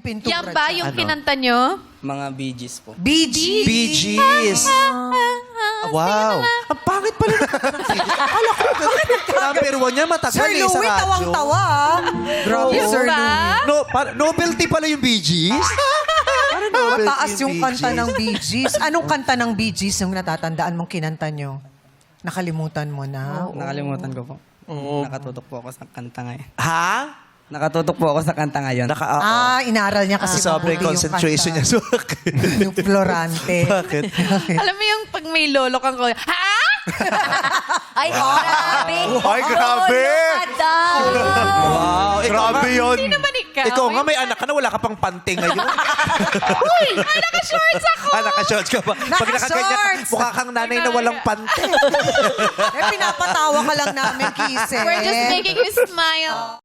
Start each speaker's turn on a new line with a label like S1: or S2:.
S1: Yung pintura
S2: Yan ba
S1: dyan.
S2: yung kinanta nyo?
S3: Mga Bee Gees po.
S1: Bee Gees.
S4: Bee Gees. Wow. Ang pangit pala. Akala ko, number one yan, matagal
S1: Sir
S4: eh sa
S1: Louie,
S4: radyo.
S1: tawang-tawa. Grabe,
S2: Yung
S1: Sir
S2: ba?
S1: Louie.
S4: No, novelty pala yung Bee Gees. Parang novelty
S1: Mataas yung
S4: Bee
S1: kanta
S4: Gees.
S1: ng Bee Gees. Anong kanta ng Bee Gees yung natatandaan mong kinanta nyo? Nakalimutan mo na?
S3: Nakalimutan ko po. Nakatutok po ako sa kanta ngayon.
S4: Ha?
S3: Nakatutok po ako sa kanta ngayon.
S1: Inaral niya kasi
S4: Sobrang
S1: mabuti yung
S4: concentration niya
S1: kanta.
S4: sa akin.
S1: Yung Florante.
S4: Bakit?
S2: Alam mo yung pag may lolo kang ko, ha?
S5: Ay, grabe.
S4: Ay, grabe. Wow,
S5: Grabe
S4: yun.
S2: Hindi naman ikaw.
S4: Ikaw nga may anak ka na, wala ka pang pante ngayon.
S2: Uy, ay, naka-shorts ako.
S4: Naka-shorts ka pa. Pag nakaganyan ka,
S1: Naka-shorts.
S4: mukha kang nanay na walang pante.
S1: Pinapatawa ka lang namin, Kisses.
S2: We're just making you smile.